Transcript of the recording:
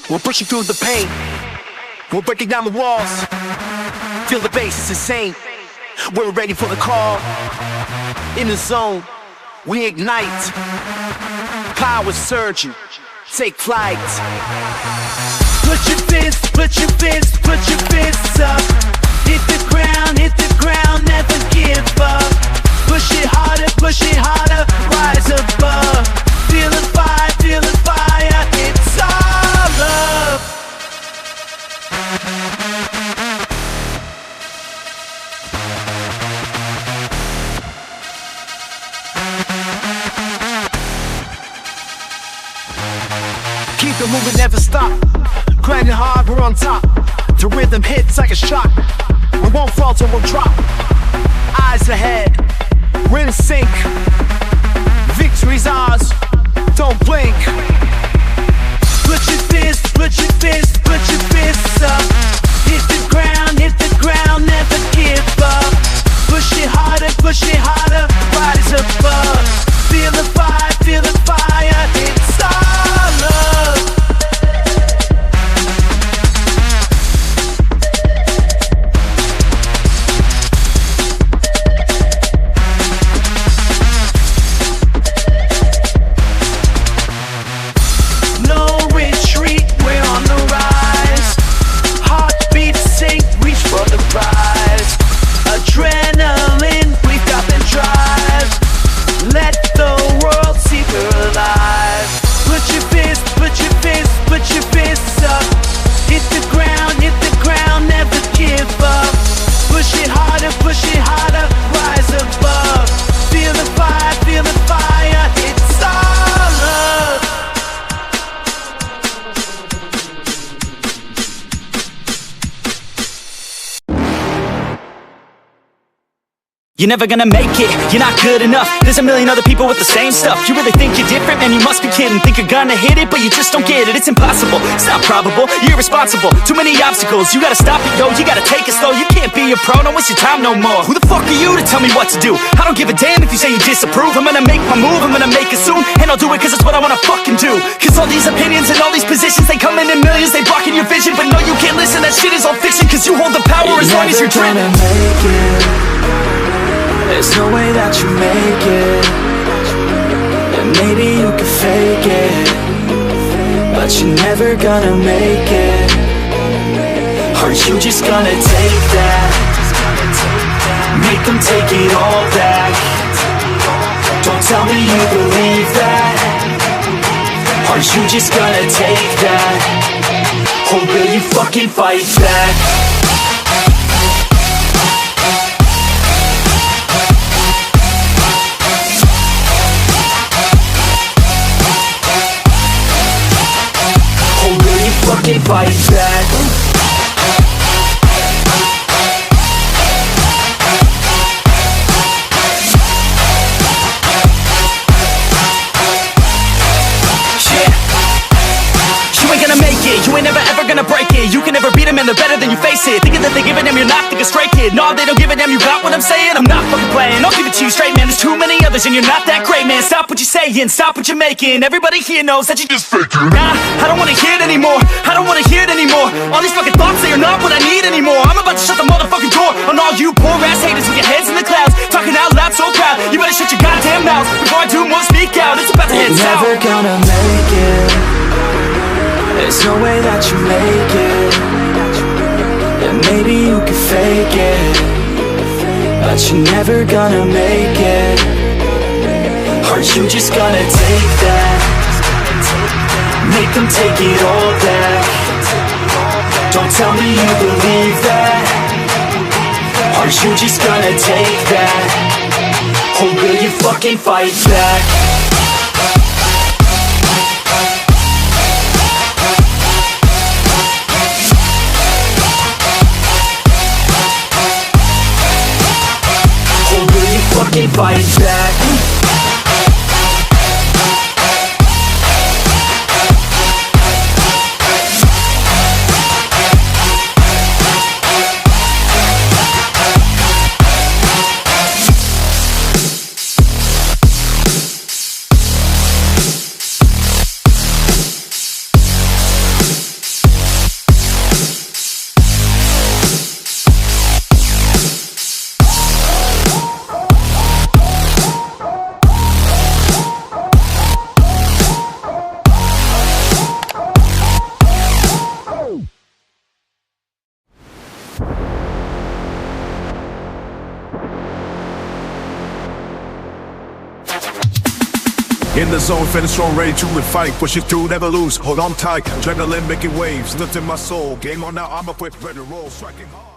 We're pushing through the pain. We're breaking down the walls. Feel the bass, it's insane. We're ready for the call. In the zone, we ignite. Power surging, take flight. Put your fists, put your fists, put your fists up. Hit the ground, never give up. Push it harder, rise above. Feel the fire, it's all love. Keep it moving, never stop. Grinding hard, we're on top. The rhythm hits like a shot. We won't falter, we'll drop. Eyes ahead, we're in sync. Victory's ours, don't blink. Put your fists, put your fists, put your fists up. Hit the ground, never give up. Push it harder, rise above. Feel the fire, it's all love. Adrenaline, we've got the drive. Let the world see we're alive. Put your fists, put your fists, put your fists up. Hit the ground, never give up. Push it harder, rise above. Feel the fire, it's all love. You're never gonna make it, you're not good enough. There's a million other people with the same stuff. You really think you're different? Man, you must be kidding. Think you're gonna hit it, but you just don't get it. It's impossible, it's not probable, you're irresponsible. Too many obstacles, you gotta stop it, yo. You gotta take it slow, you can't be a pro. Don't waste your time no more. Who the fuck are you to tell me what to do? I don't give a damn if you say you disapprove. I'm gonna make my move, I'm gonna make it soon. And I'll do it cause it's what I wanna fucking do. Cause all these opinions and all these positions, they come in millions, they blocking your vision. But no, you can't listen, that shit is all fiction. Cause you hold the power as long as you're dreaming. Make it. There's no way that you make it. And maybe you can fake it, but you're never gonna make it. Aren't you just gonna take that? Make them take it all back. Don't tell me you believe that. Aren't you just gonna take that? Or will you fucking fight back? Fucking fight back. You ain't gonna make it, you ain't never ever gonna break it. You can never beat them and they're better than you face it. Thinking that they give a damn, you're not thinking straight, kid. No, they don't give a damn, you got what I'm saying? I'm not fucking playing, I'll give it to you straight, man. There's too many others and you're not that great, man. Stop what you're saying, stop what you're making. Everybody here knows that you just faking. Nah, I don't wanna hear it anymore, I don't wanna hear it anymore. All these fucking thoughts, they are not what I need anymore. I'm about to shut the motherfucking door on all you poor ass haters with your heads in the clouds, talking out loud so proud. You better shut your goddamn mouth before I do more speak out. It's about to head south. You're never gonna make it. There's no way that you make it. And maybe you can fake it, but you're never gonna make it. Aren't you just gonna take that? Make them take it all back. Don't tell me you believe that. Aren't you just gonna take that? Or will you fucking fight back? Fucking fight back. In the zone, feeling strong, ready to fight. Pushing through, never lose. Hold on tight. Adrenaline making waves, lifting my soul. Game on now, I'm equipped, ready to roll. Striking hard.